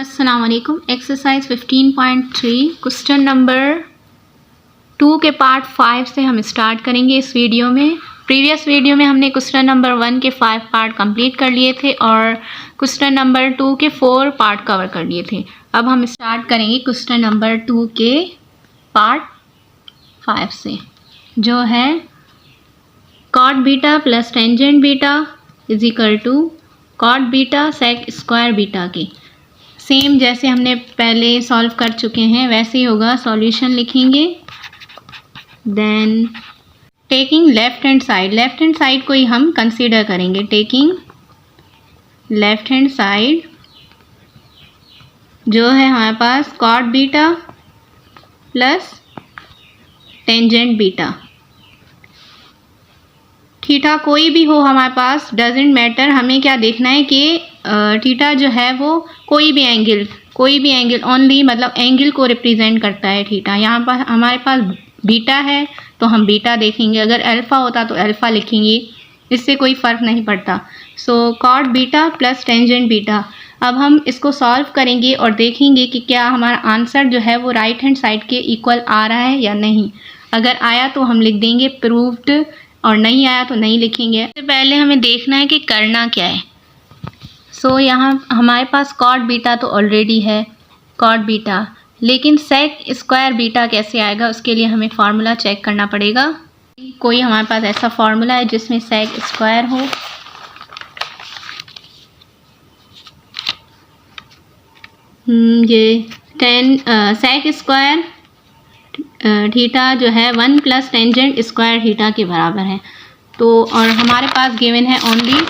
अस्सलाम वालेकुम। Exercise 15.3 question number 2 के पार्ट 5 से हम स्टार्ट करेंगे इस वीडियो में। प्रीवियस वीडियो में हमने क्वेश्चन नंबर 1 के 5 पार्ट कंप्लीट कर लिए थे और क्वेश्चन नंबर 2 के 4 पार्ट कवर कर लिए थे। अब हम स्टार्ट करेंगे क्वेश्चन नंबर 2 के पार्ट 5 से, जो है cot beta plus tangent beta is equal to cot beta sec square beta के। सेम जैसे हमने पहले सॉल्व कर चुके हैं वैसे ही होगा। सॉल्यूशन लिखेंगे, then taking left hand side को ही हम कंसीडर करेंगे। टेकिंग लेफ्ट हैंड साइड जो है हमारे पास cot beta plus tangent beta, theta कोई भी हो हमारे पास डजेंट मैटर। हमें क्या देखना है कि थीटा जो है वो कोई भी एंगल ओनली, मतलब एंगल को रिप्रेजेंट करता है थीटा। यहाँ पर हमारे पास बीटा है तो हम बीटा देखेंगे, अगर अल्फ़ा होता तो अल्फ़ा लिखेंगे, इससे कोई फ़र्क नहीं पड़ता। So cot beta plus tangent beta. अब हम इसको सॉल्व करेंगे और देखेंगे कि क्या हमारा आंसर जो है वो राइट हैंड साइड के इक्वल आ रहा है या नहीं। अगर आया तो हम लिख देंगे प्रूव्ड, और नहीं आया तो नहीं लिखेंगे। इससे पहले हमें देखना है कि करना क्या है। सो यहाँ हमारे पास कॉट बीटा तो ऑलरेडी है, कॉट बीटा, लेकिन सेक स्क्वायर बीटा कैसे आएगा उसके लिए हमें फार्मूला चेक करना पड़ेगा। कोई हमारे पास ऐसा फार्मूला है जिसमें सेक स्क्वायर हो। ये सेक स्क्वायर थीटा जो है 1 प्लस टेंजेंट स्क्वायर थीटा के बराबर है। तो और हमारे पास गिवन है ओनली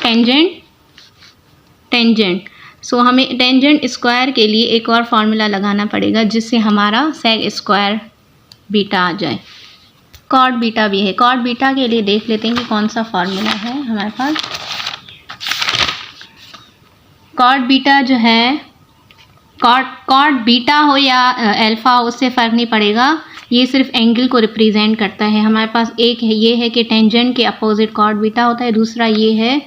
टेंजेंट। सो हमें टेंजेंट स्क्वायर के लिए एक और फार्मूला लगाना पड़ेगा जिससे हमारा सेक स्क्वायर बीटा आ जाए। कॉट बीटा भी है, कॉट बीटा के लिए देख लेते हैं कि कौन सा फार्मूला है हमारे पास। कॉट बीटा जो है, कॉट बीटा हो या अल्फ़ा हो उससे फ़र्क नहीं पड़ेगा, ये सिर्फ एंगल को रिप्रेजेंट करता है। हमारे पास एक है ये है कि टेंजेंट के अपोजिट कॉट बीटा होता है, दूसरा ये है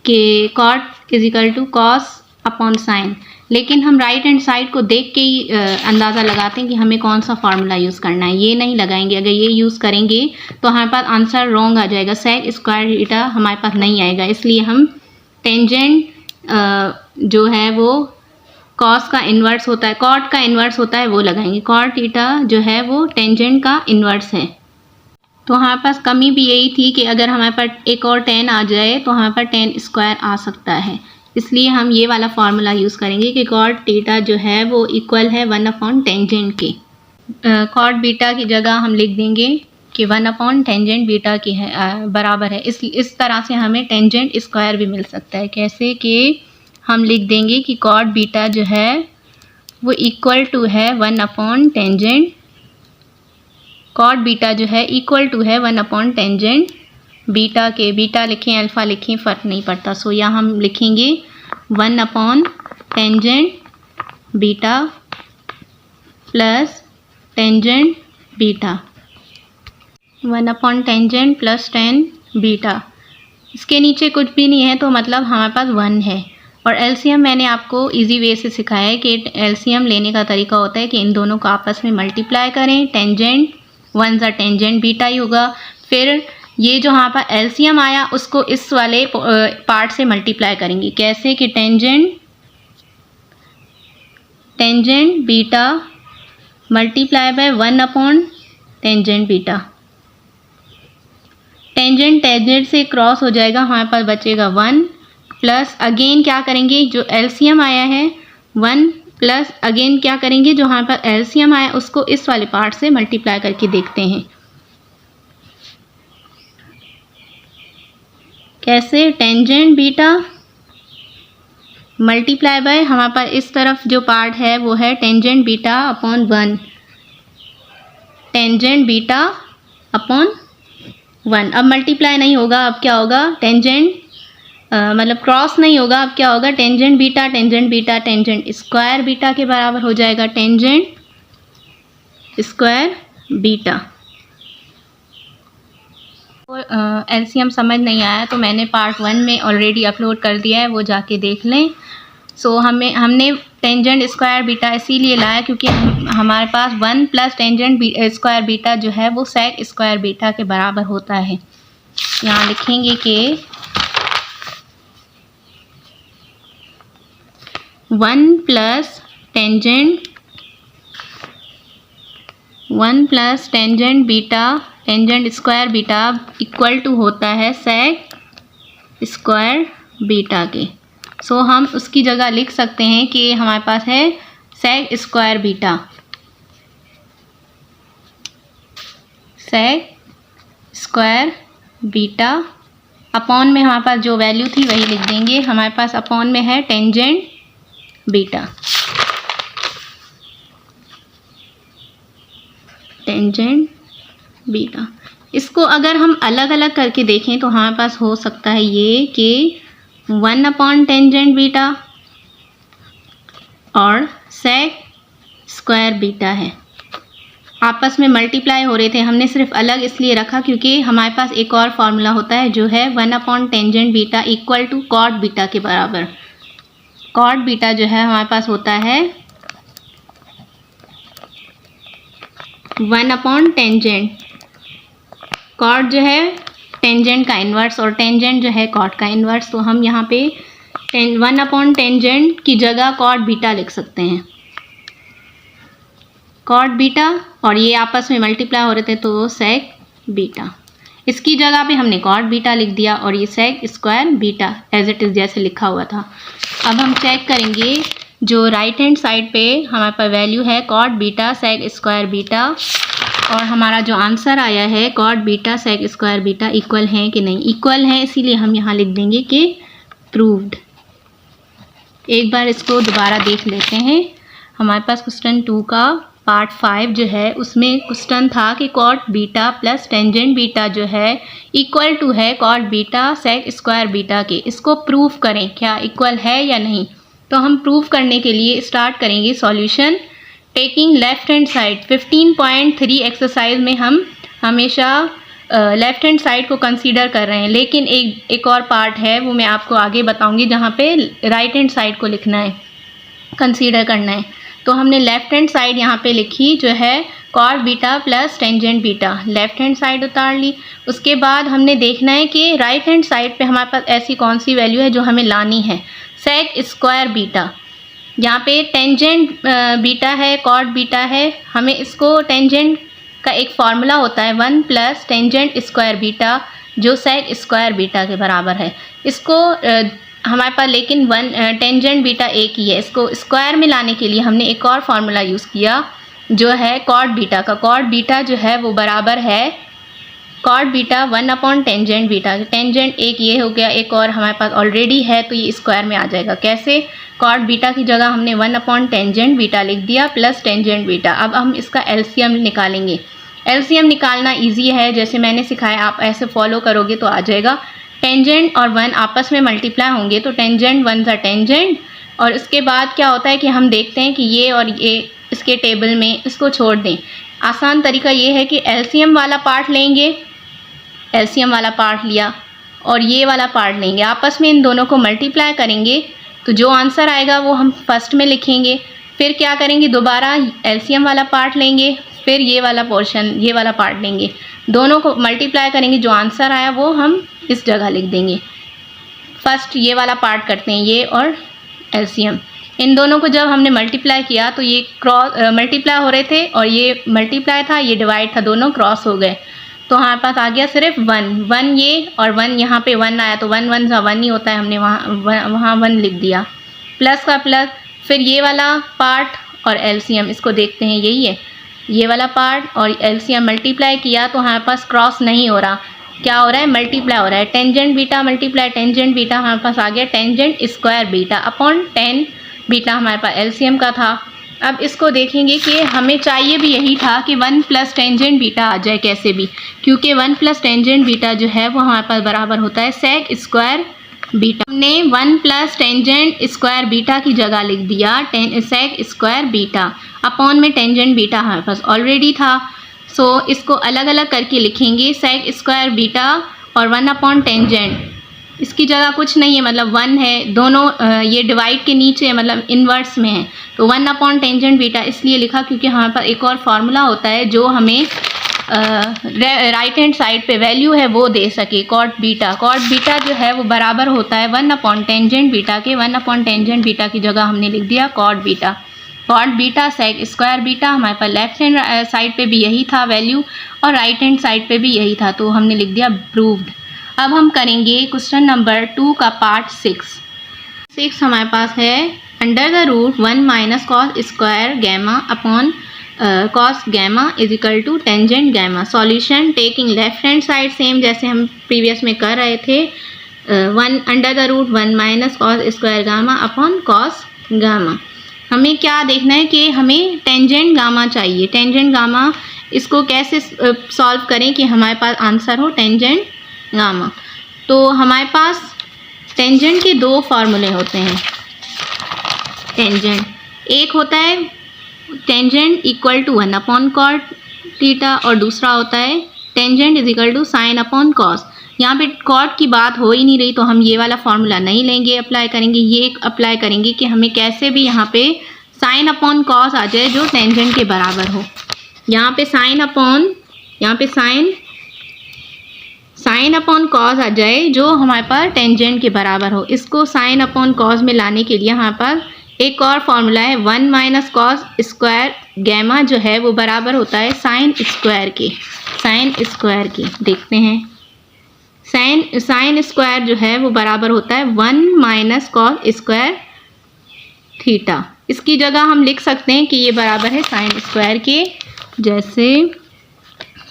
कि cot is equal to cos upon sine. लेकिन हम राइट हैंड साइड को देख के ही अंदाज़ा लगाते हैं कि हमें कौन सा फार्मूला यूज़ करना है। ये नहीं लगाएंगे, अगर ये यूज़ करेंगे तो हमारे पास आंसर रॉन्ग आ जाएगा, सेक स्क्वायर बीटा हमारे पास नहीं आएगा। इसलिए हम टेंजेंट जो है वो कॉस का इन्वर्स होता है, कॉट का इन्वर्स होता है, वो लगाएंगे। कॉट थीटा जो है वो टेंजेंट का इन्वर्स है। तो हमारे पास कमी भी यही थी कि अगर हमारे पास एक और 10 आ जाए तो हमारे पास 10 स्क्वायर आ सकता है। इसलिए हम ये वाला फार्मूला यूज़ करेंगे कि कॉट थीटा जो है वो इक्वल है 1 अपॉन टेंजेंट के। कॉट बीटा की जगह हम लिख देंगे कि 1 अपॉन टेंजेंट बीटा की है बराबर है। इस तरह से हमें टेंजेंट स्क्वायर भी मिल सकता है। कैसे कि हम लिख देंगे कि कॉट बीटा जो है वो इक्वल टू है 1 अपॉन टेंजेंट, कॉट बीटा जो है इक्वल टू है 1 अपॉन टेंजेंट बीटा के। बीटा लिखें अल्फ़ा लिखें फ़र्क नहीं पड़ता। सो यहाँ हम लिखेंगे 1 upon tangent beta plus tangent beta, 1 upon tangent plus 10 beta. इसके नीचे कुछ भी नहीं है तो मतलब हमारे पास 1 है। और एलसीएम मैंने आपको इजी वे से सिखाया है कि एलसीएम लेने का तरीका होता है कि इन दोनों को आपस में मल्टीप्लाई करें। टेंजेंट 1 ज़ा टेंजेंट बीटा ही होगा। फिर ये जो यहाँ पर एलसीएम आया उसको इस वाले पार्ट से मल्टीप्लाई करेंगे। कैसे कि tangent beta multiply by 1 upon tangent beta. Tangent से क्रॉस हो जाएगा, हमारे पास बचेगा 1 प्लस अगेन क्या करेंगे, जो एलसीएम आया है 1 प्लस अगेन क्या करेंगे, जो हमारे पास एलसीएम आया उसको इस वाले पार्ट से मल्टीप्लाई करके देखते हैं। कैसे, टेंजेंट बीटा मल्टीप्लाई बाय हमारे पास इस तरफ जो पार्ट है वो है tangent beta upon 1, tangent beta upon 1। अब मल्टीप्लाई नहीं होगा, अब क्या होगा, टेंजेंट मतलब क्रॉस नहीं होगा, अब क्या होगा, tangent beta tangent square beta के बराबर हो जाएगा, टेंजेंट स्क्वायर बीटा। एलसीएम समझ नहीं आया तो मैंने पार्ट 1 में ऑलरेडी अपलोड कर दिया है, वो जाके देख लें। सो हमने टेंजेंट स्क्वायर बीटा इसीलिए लाया क्योंकि हमारे पास 1 प्लस टेंजेंट स्क्वायर बीटा जो है वो सेक स्क्वायर बीटा के बराबर होता है। यहाँ लिखेंगे कि 1 plus tangent beta tangent square beta equal to होता है सेक स्क्वायर बीटा के। सो हम उसकी जगह लिख सकते हैं कि हमारे पास है sec square beta, sec square beta upon में हमारे पास जो वैल्यू थी वही लिख देंगे। हमारे पास अपॉन में है टेंजेंट बीटा, टेंजेंट बीटा। इसको अगर हम अलग अलग करके देखें तो हमारे पास हो सकता है ये कि 1 अपॉन टेंजेंट बीटा और सेक स्क्वायर बीटा है, आपस में मल्टीप्लाई हो रहे थे। हमने सिर्फ अलग इसलिए रखा क्योंकि हमारे पास एक और फार्मूला होता है जो है 1 upon tangent beta equal to cot beta के बराबर। कॉट बीटा जो है हमारे पास होता है 1 अपॉन टेंजेंट, कॉट जो है टेंजेंट का इन्वर्स और टेंजेंट जो है कॉट का इन्वर्स। तो हम यहाँ पे 1 अपॉन टेंजेंट की जगह कॉट बीटा लिख सकते हैं, कॉट बीटा, और ये आपस में मल्टीप्लाई हो रहे थे तो सेक बीटा। इसकी जगह पे हमने कॉट बीटा लिख दिया और ये sec square beta as it is जैसे लिखा हुआ था। अब हम चेक करेंगे जो राइट हैंड साइड पे हमारे पास वैल्यू है cot beta sec square beta, और हमारा जो आंसर आया है cot beta sec square beta equal हैं कि नहीं। इक्वल हैं, इसीलिए हम यहाँ लिख देंगे कि प्रूव्ड। एक बार इसको दोबारा देख लेते हैं। हमारे पास क्वेश्चन 2 का पार्ट 5 जो है उसमें क्वेश्चन था कि cot beta plus tangent beta जो है इक्वल टू है cot beta sec square beta के। इसको प्रूव करें क्या इक्वल है या नहीं। तो हम प्रूव करने के लिए स्टार्ट करेंगे solution taking left hand side. 15.3 exercise में हम हमेशा लेफ्ट हैंड साइड को कंसीडर कर रहे हैं, लेकिन एक और पार्ट है वो मैं आपको आगे बताऊंगी जहाँ पे राइट हैंड साइड को लिखना है, कंसीडर करना है। तो हमने लेफ्ट हैंड साइड यहाँ पे लिखी जो है cot beta plus tangent beta, left hand side उतार ली। उसके बाद हमने देखना है कि राइट हैंड साइड पे हमारे पास ऐसी कौन सी वैल्यू है जो हमें लानी है, सेक स्क्वायर बीटा। यहाँ पे टेंजेंट बीटा है, कॉट बीटा है, हमें इसको टेंजेंट का एक फार्मूला होता है 1 प्लस टेंजेंट स्क्वायर बीटा जो सेक स्क्वायर बीटा के बराबर है। इसको हमारे पास लेकिन टेंजेंट बीटा एक ही है, इसको स्क्वायर में लाने के लिए हमने एक और फार्मूला यूज़ किया जो है कॉट बीटा का। कॉट बीटा जो है वो बराबर है cot beta 1 upon tangent beta. Tangent एक ये हो गया, एक और हमारे पास ऑलरेडी है तो ये स्क्वायर में आ जाएगा। कैसे, कॉट बीटा की जगह हमने 1 अपॉन टेंजेंट बीटा लिख दिया प्लस टेंजेंट बीटा। अब हम इसका एलसीएम निकालेंगे। एलसीएम निकालना इजी है, जैसे मैंने सिखाया आप ऐसे फॉलो करोगे तो आ जाएगा। टेंजेंट और 1 आपस में मल्टीप्लाई होंगे तो टेंजेंट 1 ज़ा टेंजेंट, और इसके बाद क्या होता है कि हम देखते हैं कि ये और ये इसके टेबल में इसको छोड़ दें। आसान तरीका ये है कि एलसीएम वाला पार्ट लेंगे, एलसीएम वाला पार्ट लिया और ये वाला पार्ट लेंगे, आपस में इन दोनों को मल्टीप्लाई करेंगे तो जो आंसर आएगा वो हम फर्स्ट में लिखेंगे। फिर क्या करेंगे, दोबारा एलसीएम वाला पार्ट लेंगे, फिर ये वाला पोर्शन ये वाला पार्ट लेंगे, दोनों को मल्टीप्लाई करेंगे, जो आंसर आया वो हम इस जगह लिख देंगे। फर्स्ट ये वाला पार्ट करते हैं, ये और एलसीएम। इन दोनों को जब हमने मल्टीप्लाई किया तो ये क्रॉस मल्टीप्लाई हो रहे थे और ये मल्टीप्लाई था, ये डिवाइड था, दोनों क्रॉस हो गए। तो हमारे पास आ गया सिर्फ 1 ये और 1 यहाँ पे 1 आया तो 1 1 सा 1 ही होता है, हमने वहाँ 1 लिख दिया, प्लस का प्लस। फिर ये वाला पार्ट और एलसीएम, इसको देखते हैं, यही है ये वाला पार्ट और एलसीएम मल्टीप्लाई किया तो हमारे पास क्रॉस नहीं हो रहा, क्या हो रहा है, मल्टीप्लाई हो रहा है। Tangent beta multiply tangent beta, हमारे पास आ गया tangent square beta upon 10 beta हमारे पास एलसीएम का था। अब इसको देखेंगे कि हमें चाहिए भी यही था कि 1 प्लस टेंजेंट बीटा आ जाए कैसे भी, क्योंकि 1 प्लस टेंजेंट बीटा जो है वो हमारे पास बराबर होता है सेक स्क्वायर बीटा। हमने 1 प्लस टेंजेंट स्क्वायर बीटा की जगह लिख दिया सेक स्क्वायर बीटा अपॉन में टेंजेंट बीटा हमारे पास ऑलरेडी था। सो इसको अलग अलग करके लिखेंगे, सेक स्क्वायर बीटा और 1 अपॉन टेंजेंट इसकी जगह कुछ नहीं है, मतलब 1 है, दोनों ये डिवाइड के नीचे मतलब इन्वर्स में है, तो 1 अपॉन टेंजेंट बीटा इसलिए लिखा क्योंकि हमारे पास एक और फार्मूला होता है जो हमें राइट हैंड साइड पे वैल्यू है वो दे सके, कॉट बीटा जो है वो बराबर होता है 1 अपॉन टेंजेंट बीटा के। 1 अपॉन टेंजेंट बीटा की जगह हमने लिख दिया cot beta sec square beta. हमारे पास लेफ्ट हैंड साइड पे भी यही था वैल्यू और राइट हैंड साइड पे भी यही था, तो हमने लिख दिया प्रूव्ड। अब हम करेंगे क्वेश्चन नंबर 2 का पार्ट 6 हमारे पास है under the root 1 minus cos square gamma upon cos gamma is equal to tangent gamma. Solution taking left hand side same जैसे हम प्रीवियस में कर रहे थे, 1 under the root 1 minus cos square gamma upon cos gamma. हमें क्या देखना है कि हमें टेंजेंट गामा चाहिए। टेंजेंट गामा इसको कैसे सॉल्व करें कि हमारे पास आंसर हो टेंजेंट गामा। तो हमारे पास टेंजेंट के 2 फार्मूले होते हैं। टेंजेंट एक होता है tangent equal to 1 upon cot theta और दूसरा होता है tangent is equal to sine upon cos. यहाँ पे कॉट की बात हो ही नहीं रही तो हम ये वाला फार्मूला नहीं लेंगे, अप्लाई करेंगे, ये अप्लाई करेंगे कि हमें कैसे भी यहाँ पे साइन अपॉन कॉस आ जाए जो टेंजेंट के बराबर हो। यहाँ पे साइन अपॉन कॉस आ जाए जो हमारे पास टेंजेंट के बराबर हो। इसको साइन अपॉन कॉस में लाने के लिए हमारे पास एक और फॉर्मूला है 1 माइनस कॉस स्क्वायर गैमा जो है वो बराबर होता है साइन स्क्वायर के। देखते हैं साइन स्क्वायर जो है वो बराबर होता है 1 माइनस कॉस स्क्वायर थीटा। इसकी जगह हम लिख सकते हैं कि ये बराबर है साइन स्क्वायर के। जैसे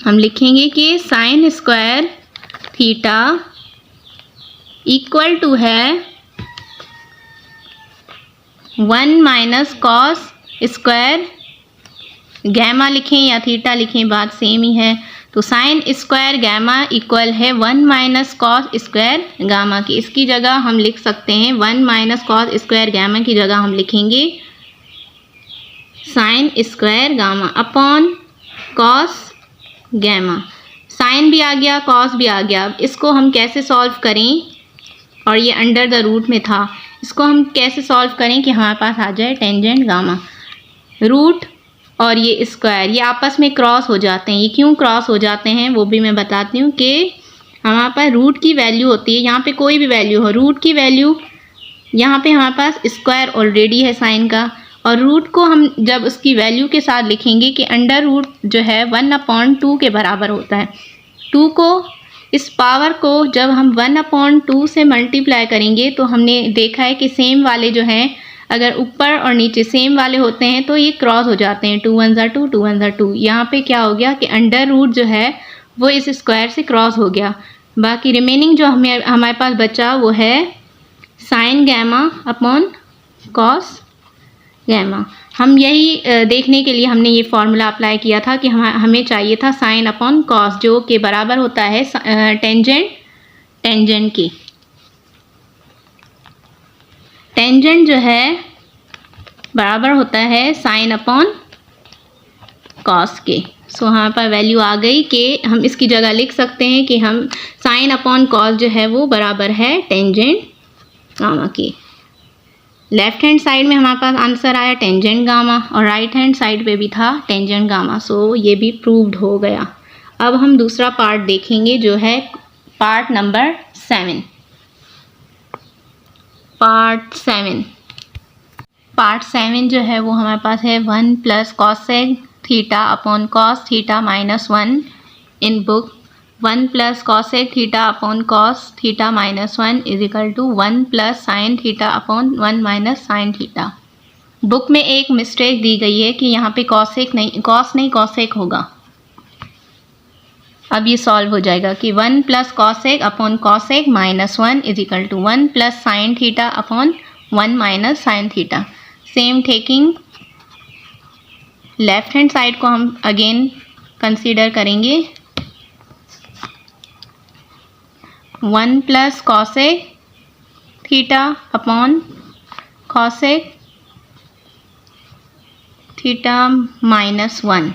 हम लिखेंगे कि sine square theta equal to है 1 माइनस कॉस स्क्वायर गैमा लिखें या थीटा लिखें, बात सेम ही है। तो साइन स्क्वायर गैमा इक्वल है 1 माइनस कॉस स्क्वायर गामा की। इसकी जगह हम लिख सकते हैं 1 माइनस कॉस स्क्वायर गैमा की जगह हम लिखेंगे sine square gamma upon cos gamma. Sine भी आ गया, कॉस भी आ गया। अब इसको हम कैसे सॉल्व करें, और ये अंडर द रूट में था, इसको हम कैसे सॉल्व करें कि हमारे पास आ जाए टेंजेंट गामा। रूट और ये स्क्वायर ये आपस में क्रॉस हो जाते हैं। ये क्यों क्रॉस हो जाते हैं वो भी मैं बताती हूँ कि हमारे पास रूट की वैल्यू होती है, यहाँ पे कोई भी वैल्यू हो, रूट की वैल्यू यहाँ पे हमारे पास स्क्वायर ऑलरेडी है साइन का, और रूट को हम जब उसकी वैल्यू के साथ लिखेंगे कि अंडर रूट जो है 1/2 के बराबर होता है। 2 को इस पावर को जब हम 1/2 से मल्टीप्लाई करेंगे तो हमने देखा है कि सेम वाले जो हैं अगर ऊपर और नीचे सेम वाले होते हैं तो ये क्रॉस हो जाते हैं, 2 1 2 2 1 2। यहाँ पे क्या हो गया कि अंडर रूट जो है वो इस स्क्वायर से क्रॉस हो गया। बाकी रिमेनिंग जो हमारे पास बचा वो है sine gamma upon cos gamma. हम यही देखने के लिए हमने ये फॉर्मूला अप्लाई किया था कि हमें चाहिए था साइन अपॉन कॉस जो के बराबर होता है टेंजेंट की। टेंजेंट जो है बराबर होता है साइन अपॉन कॉस के। सो हमारे पास वैल्यू आ गई कि हम इसकी जगह लिख सकते हैं कि हम साइन अपॉन कॉस जो है वो बराबर है टेंजेंट गामा की। लेफ्ट हैंड साइड में हमारे पास आंसर आया टेंजेंट गामा और राइट हैंड साइड पे भी था टेंजेंट गामा। सो ये भी प्रूव्ड हो गया। अब हम दूसरा पार्ट देखेंगे जो है पार्ट नंबर 7। पार्ट 7 जो है वो हमारे पास है 1 plus cosec theta upon cos theta minus 1 in book. 1 plus cosec theta upon cos theta minus 1 is equal to 1 plus sine theta upon 1 minus sine theta. Book में एक मिस्टेक दी गई है कि यहाँ पे कॉस नहीं कॉसेक होगा। अब ये सॉल्व हो जाएगा कि 1 plus cosec upon cosec minus 1 is equal to 1 plus sine theta upon 1 minus sine theta. Same taking left hand side को हम अगेन कंसीडर करेंगे 1 plus cosec theta upon cosec theta minus 1।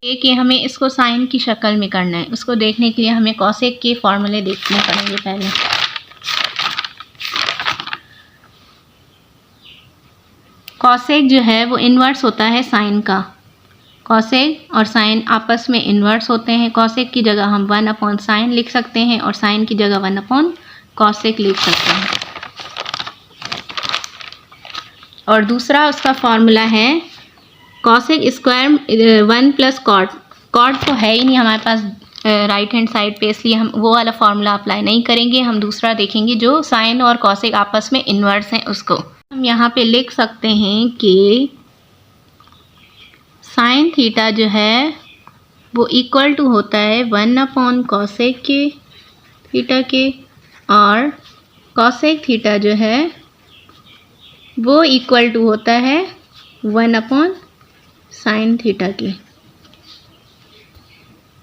ये कि हमें इसको साइन की शक्ल में करना है, उसको देखने के लिए हमें कॉसेक के फॉर्मूले देखने पड़ेंगे पहले। कॉसेक जो है वो इन्वर्स होता है साइन का। कॉसेक और साइन आपस में इन्वर्स होते हैं। कॉसेक की जगह हम 1/sin लिख सकते हैं और साइन की जगह 1/cosec लिख सकते हैं। और दूसरा उसका फॉर्मूला है कॉसेक स्क्वायर 1 + कॉट। कॉट तो है ही नहीं हमारे पास राइट हैंड साइड पे, इसलिए हम वो वाला फॉर्मूला अप्लाई नहीं करेंगे। हम दूसरा देखेंगे जो साइन और कॉसेक आपस में इन्वर्स हैं उसको। हम यहाँ पे लिख सकते हैं कि साइन थीटा जो है वो इक्वल टू होता है 1/cosec के थीटा के, और कॉसेक थीटा जो है वो इक्वल टू होता है 1/sin थीटा के।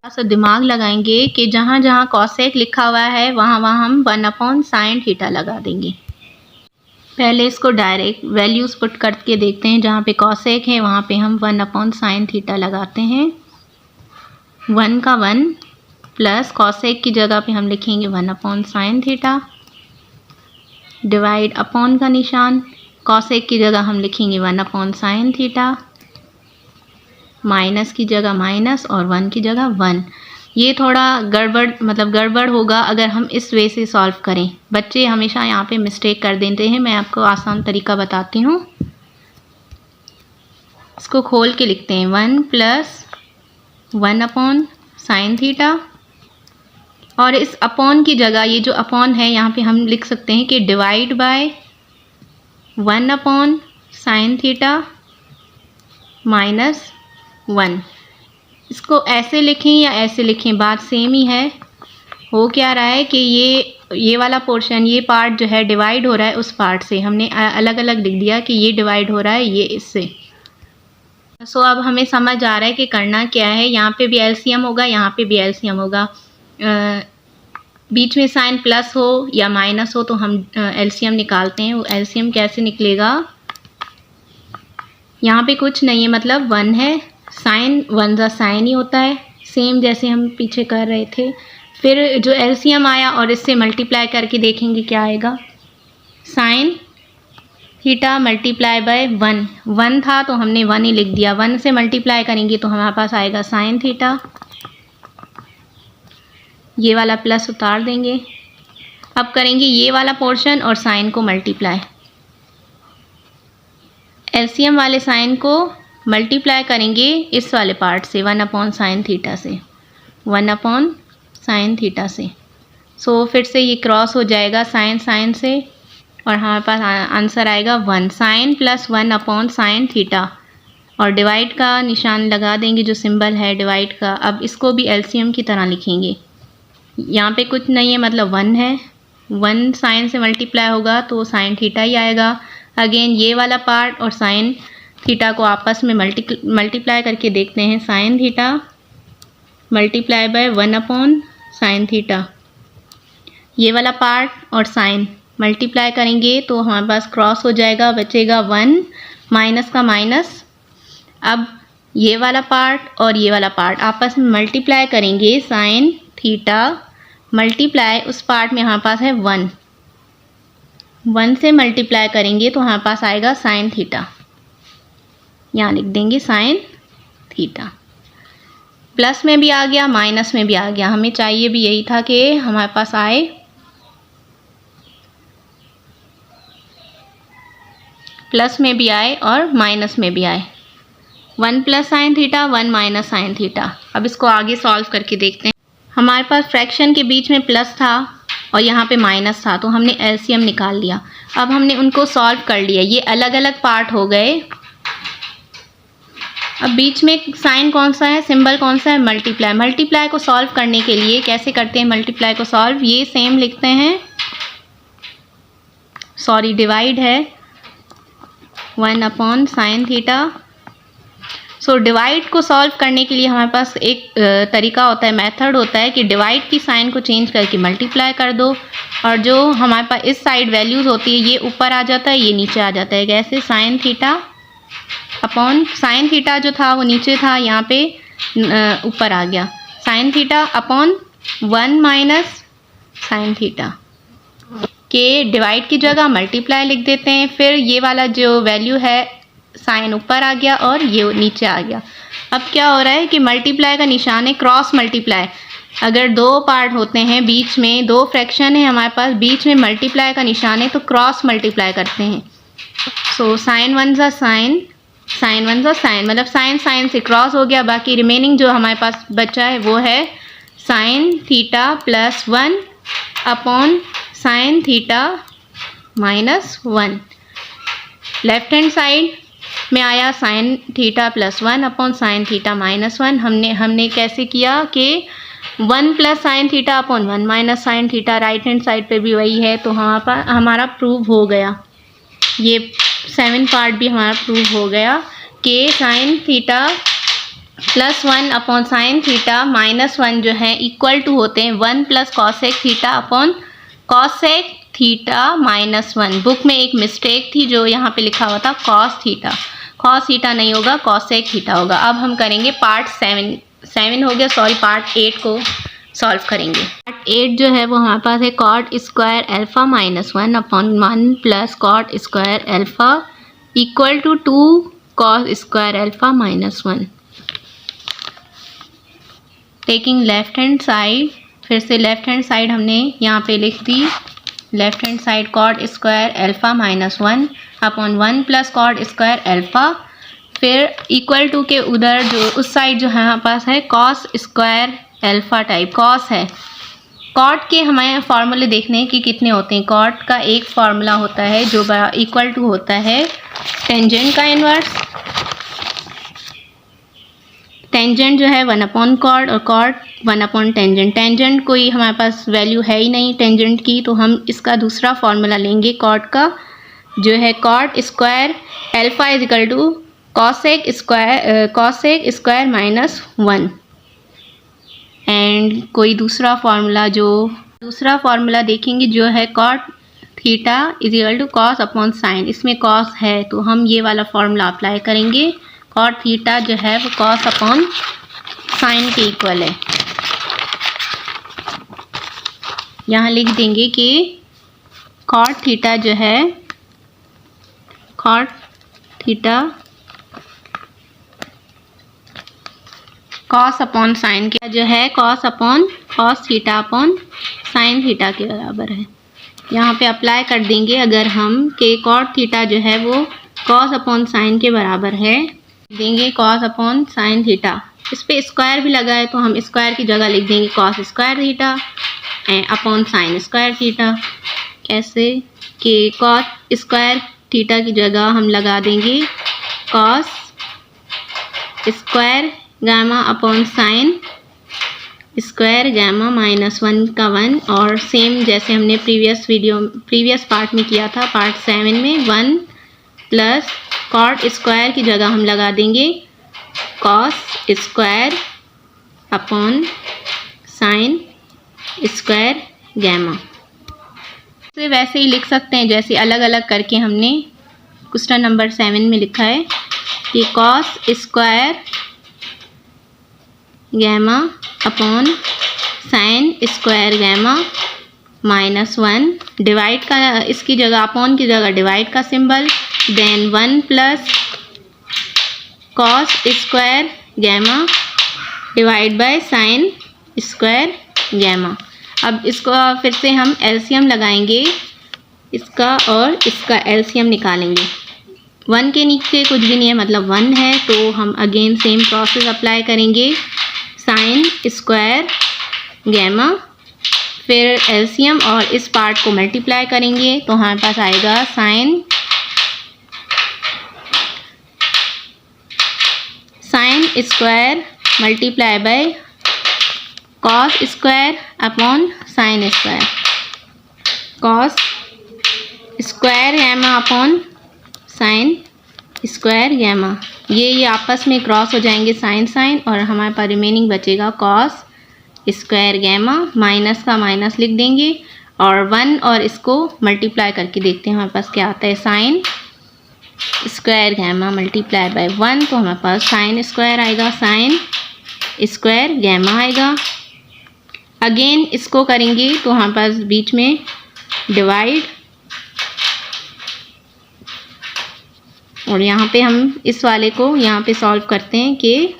थोड़ा दिमाग लगाएंगे कि जहाँ जहाँ कॉसेक लिखा हुआ है वहाँ वहाँ हम 1/sin थीटा लगा देंगे। पहले इसको डायरेक्ट वैल्यूज़ पुट करके देखते हैं। जहाँ पे कॉसेक है वहाँ पे हम 1/sin थीटा लगाते हैं। 1 का 1 प्लस कॉसेक की जगह पे हम लिखेंगे 1/sin थीटा, डिवाइड अपॉन का निशान, कॉसेक की जगह हम लिखेंगे 1/sin थीटा, माइनस की जगह माइनस और 1 की जगह 1। ये थोड़ा गड़बड़ होगा अगर हम इस वे से सॉल्व करें। बच्चे हमेशा यहाँ पे मिस्टेक कर देते हैं। मैं आपको आसान तरीका बताती हूँ। इसको खोल के लिखते हैं 1 + 1/sin थीटा, और इस अपॉन की जगह ये जो अपॉन है यहाँ पे हम लिख सकते हैं कि divide by 1/sin theta minus 1। इसको ऐसे लिखें या ऐसे लिखें, बात सेम ही है। हो क्या रहा है कि ये वाला पोर्शन, ये पार्ट जो है डिवाइड हो रहा है उस पार्ट से। हमने अलग अलग लिख दिया कि ये डिवाइड हो रहा है ये इससे। सो अब हमें समझ आ रहा है कि करना क्या है। यहाँ पे भी एलसीएम होगा, यहाँ पे भी एलसीएम होगा। बीच में साइन प्लस हो या माइनस हो तो हम एलसीएम निकालते हैं। वो एलसीएम कैसे निकलेगा, यहाँ पे कुछ नहीं है, मतलब 1 है। साइन 1 ज़ा साइन ही होता है, सेम जैसे हम पीछे कर रहे थे। फिर जो एलसीएम आया और इससे मल्टीप्लाई करके देखेंगे क्या आएगा। साइन थीटा मल्टीप्लाई बाय 1 था तो हमने 1 ही लिख दिया। 1 से मल्टीप्लाई करेंगे तो हमारे पास आएगा साइन थीटा। ये वाला प्लस उतार देंगे। अब करेंगे ये वाला पोर्शन और साइन को मल्टीप्लाई। एलसीएम वाले साइन को मल्टीप्लाई करेंगे इस वाले पार्ट से 1/sin थीटा से, 1/sin थीटा से। सो फिर से ये क्रॉस हो जाएगा साइन से और हमारे पास आंसर आएगा 1। साइन प्लस 1/sin थीटा और डिवाइड का निशान लगा देंगे, जो सिंबल है डिवाइड का। अब इसको भी एलसीएम की तरह लिखेंगे। यहाँ पे कुछ नहीं है, मतलब 1 है। 1 साइन से मल्टीप्लाई होगा तो साइन थीटा ही आएगा। अगेन ये वाला पार्ट और साइन थीटा को आपस में मल्टीप्लाई करके देखते हैं। Sine theta multiply by 1/sin theta. ये वाला पार्ट और साइन मल्टीप्लाई करेंगे तो हमारे पास क्रॉस हो जाएगा, बचेगा 1 माइनस का माइनस। अब ये वाला पार्ट और ये वाला पार्ट आपस में मल्टीप्लाई करेंगे। साइन थीटा मल्टीप्लाई उस पार्ट में हमारे पास है 1 से मल्टीप्लाई करेंगे तो हमारे पास आएगा साइन थीटा। यहाँ लिख देंगे साइन थीटा। प्लस में भी आ गया, माइनस में भी आ गया। हमें चाहिए भी यही था कि हमारे पास आए प्लस में भी आए और माइनस में भी आए। 1 + sin थीटा 1 - sin थीटा। अब इसको आगे सॉल्व करके देखते हैं। हमारे पास फ्रैक्शन के बीच में प्लस था और यहाँ पे माइनस था तो हमने एलसीएम निकाल लिया। अब हमने उनको सॉल्व कर लिया, ये अलग अलग पार्ट हो गए। अब बीच में साइन कौन सा है, सिंबल कौन सा है, मल्टीप्लाई। मल्टीप्लाई को सॉल्व करने के लिए कैसे करते हैं मल्टीप्लाई को सॉल्व, ये सेम लिखते हैं, सॉरी डिवाइड है 1/sin थीटा। सो डिवाइड को सॉल्व करने के लिए हमारे पास एक तरीका होता है, मेथड होता है कि डिवाइड की साइन को चेंज करके मल्टीप्लाई कर दो और जो हमारे पास इस साइड वैल्यूज़ होती है ये ऊपर आ जाता है, ये नीचे आ जाता है। कैसे, sign theta upon sine theta जो था वो नीचे था, यहाँ पे ऊपर आ गया। Sign theta upon 1 - sin theta के डिवाइड की जगह मल्टीप्लाई लिख देते हैं। फिर ये वाला जो वैल्यू है साइन ऊपर आ गया और ये नीचे आ गया। अब क्या हो रहा है कि मल्टीप्लाई का निशान है क्रॉस मल्टीप्लाई। अगर दो पार्ट होते हैं, बीच में दो फ्रैक्शन है हमारे पास, बीच में मल्टीप्लाई का निशान है तो क्रॉस मल्टीप्लाई करते हैं। सो साइन वन ज़ा साइन, साइन वन ज़ा साइन, मतलब साइन साइन से क्रॉस हो गया। बाकी रिमेनिंग जो हमारे पास बचा है वो है sine theta plus 1 upon sine theta minus 1। Left hand side में आया sine theta plus 1 upon sine theta minus 1। हमने कैसे किया कि 1 plus sine theta upon 1 minus sine theta, right hand side पे भी वही है, तो हमारा प्रूव हो गया। ये 7 पार्ट भी हमारा प्रूव हो गया कि sine theta plus 1 upon sine theta minus 1 जो है इक्वल टू होते हैं 1 plus cosec theta upon cosec theta minus 1। Book में एक मिस्टेक थी जो यहाँ पे लिखा हुआ था कॉस थीटा, कॉस थीटा नहीं होगा, कॉसेक थीटा होगा। अब हम करेंगे पार्ट 7 हो गया, सॉरी पार्ट 8 को सॉल्व करेंगे। पार्ट 8 जो है वो हमारे पास है cot square alpha minus 1 upon 1 plus cot square alpha equal to 2 cos square alpha minus 1। Taking left hand side, फिर से लेफ्ट हैंड साइड हमने यहाँ पे लिख दी। Left hand side cot square alpha minus 1 upon 1 plus cot square alpha, फिर equal to के उधर जो उस साइड जो है हमारे पास है cos square alpha type, cos है। कॉट के हमें फार्मूले देखने हैं कि कितने होते हैं। कॉट का एक फार्मूला होता है जो इक्वल टू होता है टेंजेंट का इन्वर्स। टेंजेंट जो है 1 अपॉन कॉट और कॉट 1 अपॉन टेंजेंट। टेंजेंट कोई हमारे पास वैल्यू है ही नहीं टेंजेंट की, तो हम इसका दूसरा फार्मूला लेंगे कॉट का, जो है cot square alpha is equal to cosec square minus 1। And कोई दूसरा फार्मूला देखेंगे जो है cot theta is equal to cos upon sine. इसमें कॉस है तो हम ये वाला फार्मूला अप्लाई करेंगे। कॉट थीटा जो है वो कॉस अपॉन साइन के इक्वल है। यहाँ लिख देंगे कि कॉट थीटा जो है, cot theta cos upon sine का जो है cos theta upon sine theta के बराबर है। यहाँ पे अप्लाई कर देंगे अगर हम के कॉट थीटा जो है वो कॉस अपॉन साइन के बराबर है, देंगे कॉस अपॉन साइन थीटा। इस पे स्क्वायर भी लगा है तो हम स्क्वायर की जगह लिख देंगे cos square theta upon sine square theta. कैसे कि कॉस स्क्वायर थीटा की जगह हम लगा देंगे cos square gamma upon sine square gamma minus 1 का 1, और सेम जैसे हमने प्रीवियस पार्ट में किया था पार्ट 7 में 1 प्लस कॉट स्क्वायर की जगह हम लगा देंगे cos square upon sine square gamma. से वैसे ही लिख सकते हैं जैसे अलग अलग करके हमने क्वेश्चन नंबर 7 में लिखा है कि cos square gamma upon sine square gamma minus 1, divide का इसकी जगह अपॉन की जगह डिवाइड का symbol, then 1 plus cos square gamma divide by sine square gamma. अब इसको फिर से हम एलसीएम लगाएंगे, इसका और इसका एलसीएम निकालेंगे। 1 के नीचे कुछ भी नहीं है मतलब 1 है, तो हम अगेन सेम प्रोसेस अप्लाई करेंगे। साइन स्क्वायर गैमा, फिर एलसीएम और इस पार्ट को मल्टीप्लाई करेंगे तो हमारे पास आएगा sine square multiply by cos square upon sine square, cos square gamma upon sine square gamma. ये आपस में क्रॉस हो जाएंगे साइन साइन, और हमारे पास रिमेनिंग बचेगा कॉस स्क्वायर गैमा, माइनस का माइनस लिख देंगे और 1 और इसको मल्टीप्लाई करके देखते हैं हमारे पास क्या आता है। Sine square gamma multiply by 1 तो हमारे पास साइन स्क्वायर आएगा, साइन स्क्वायर गैमा आएगा। अगेन इसको करेंगे तो हमारे पास बीच में डिवाइड और यहाँ पे हम इस वाले को यहाँ पे सॉल्व करते हैं कि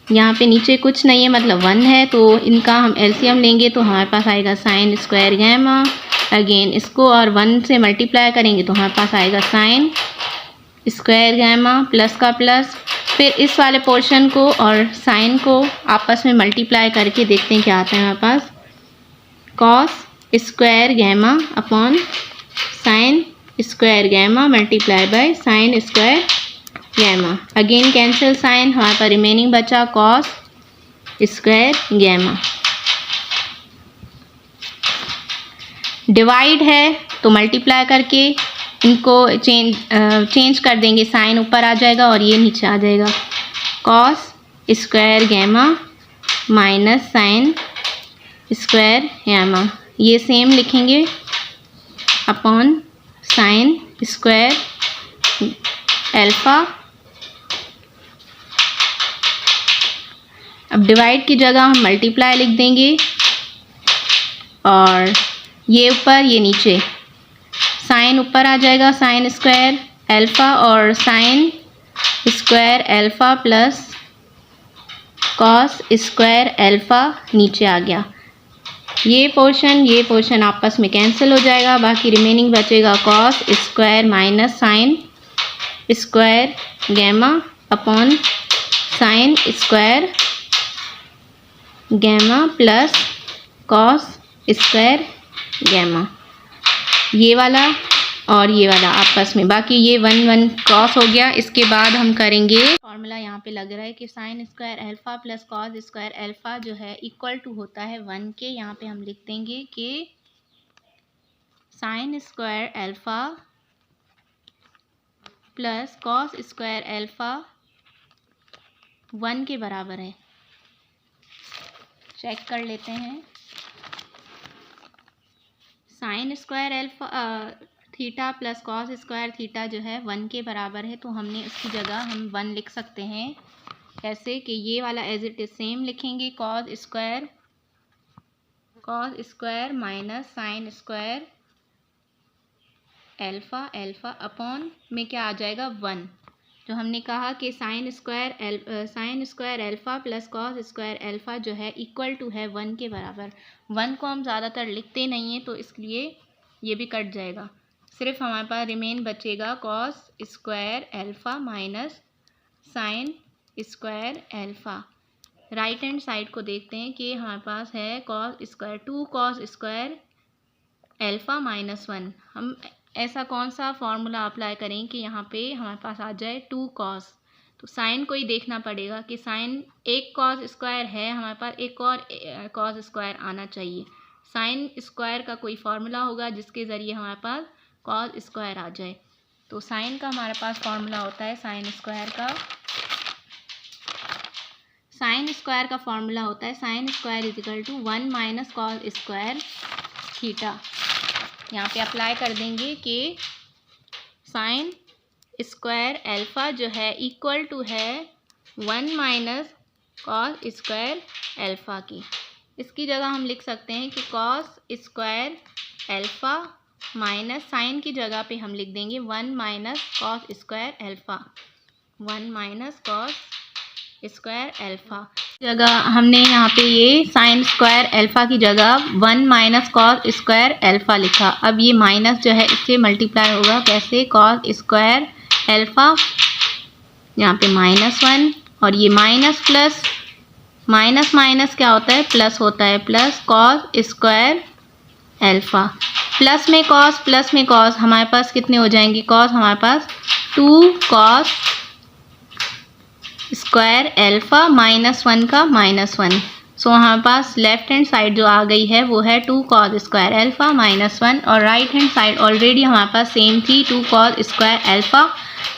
यहाँ पे नीचे कुछ नहीं है मतलब 1 है, तो इनका हम एलसीएम लेंगे तो हमारे पास आएगा साइन स्क्वायर गैमा। अगेन इसको और 1 से मल्टीप्लाई करेंगे तो हमारे पास आएगा साइन स्क्वायर गैमा प्लस का प्लस। फिर इस वाले पोर्शन को और साइन को आपस में मल्टीप्लाई करके देखते हैं क्या आता है हमारे पास, cos square gamma upon sine square gamma multiply by sine square gamma. Again cancel sine, हमारे पास रिमेनिंग बचा कॉस स्क्वायर गैमा। डिवाइड है तो मल्टीप्लाई करके इनको चेंज कर देंगे, साइन ऊपर आ जाएगा और ये नीचे आ जाएगा, cos square gamma minus sine square gamma. ये सेम लिखेंगे अपॉन साइन स्क्वायर अल्फ़ा। अब डिवाइड की जगह हम मल्टीप्लाई लिख देंगे और ये ऊपर ये नीचे, साइन ऊपर आ जाएगा साइन स्क्वायर अल्फ़ा और sign square alpha plus cos square alpha नीचे आ गया। ये पोर्शन आपस में कैंसिल हो जाएगा, बाकी रिमेनिंग बचेगा cos square minus sine square gamma upon sine square gamma plus cos square gamma. ये वाला और ये वाला आपस में, बाकी ये 1 1 क्रॉस हो गया। इसके बाद हम करेंगे फॉर्मूला, यहाँ पे लग रहा है कि sine square alpha plus cos square alpha जो है इक्वल टू होता है 1 के। यहाँ पे हम लिख देंगे कि sine square alpha plus cos square alpha 1 के बराबर है। चेक कर लेते हैं, sign square alpha theta plus cos square theta जो है 1 के बराबर है, तो हमने इसकी जगह हम 1 लिख सकते हैं ऐसे कि ये वाला एज इट इज सेम लिखेंगे, cos square minus sine square alpha upon में क्या आ जाएगा 1। जो हमने कहा कि sine square alpha plus cos square alpha जो है इक्वल टू है 1 के बराबर। 1 को हम ज़्यादातर लिखते नहीं हैं तो इसलिए ये भी कट जाएगा, सिर्फ हमारे पास रिमेन बचेगा cos square alpha minus sine square alpha. Right hand side को देखते हैं कि हमारे पास है cos square 2 cos square alpha minus 1। हम ऐसा कौन सा फॉर्मूला अप्लाई करें कि यहाँ पे हमारे पास आ जाए 2 कॉस, तो साइन को ही देखना पड़ेगा कि साइन एक कॉस स्क्वायर है, हमारे पास एक और कॉस स्क्वायर आना चाहिए। साइन स्क्वायर का कोई फार्मूला होगा जिसके ज़रिए हमारे पास कॉस स्क्वायर आ जाए। तो साइन का हमारे पास फार्मूला होता है, साइन स्क्वायर का फार्मूला होता है sine square is equal to 1 minus cos square theta. यहाँ पे अप्लाई कर देंगे कि साइन स्क्वायर अल्फ़ा जो है इक्वल टू है 1 माइनस कॉस स्क्वायर अल्फ़ा की। इसकी जगह हम लिख सकते हैं कि cos square alpha minus sine की जगह पे हम लिख देंगे 1 minus cos square alpha, 1 minus cos square alpha जगह हमने यहाँ पे ये साइन स्क्वायर अल्फ़ा की जगह 1 माइनस कॉस स्क्वायर अल्फ़ा लिखा। अब ये माइनस जो है इससे मल्टीप्लाई होगा कैसे, कॉस स्क्वायर अल्फ़ा यहाँ पे -1 और ये माइनस प्लस माइनस माइनस क्या होता है प्लस होता है, plus cos square alpha plus में कॉस हमारे पास कितने हो जाएंगे, कॉस हमारे पास 2 कॉस स्क्वायर अल्फ़ा -1 का -1। सो हमारे पास लेफ्ट हैंड साइड जो आ गई है वो है 2 कॉस स्क्वायर अल्फ़ा -1 और राइट हैंड साइड ऑलरेडी हमारे पास सेम थी 2 कॉस स्क्वायर अल्फ़ा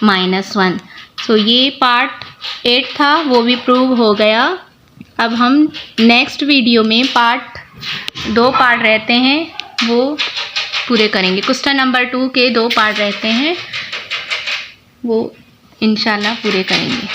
-1। सो ये पार्ट 8 था वो भी प्रूव हो गया। अब हम नेक्स्ट वीडियो में दो पार्ट रहते हैं वो पूरे करेंगे। क्वेश्चन नंबर 2 के 2 पार्ट रहते हैं वो इंशाल्लाह पूरे करेंगे।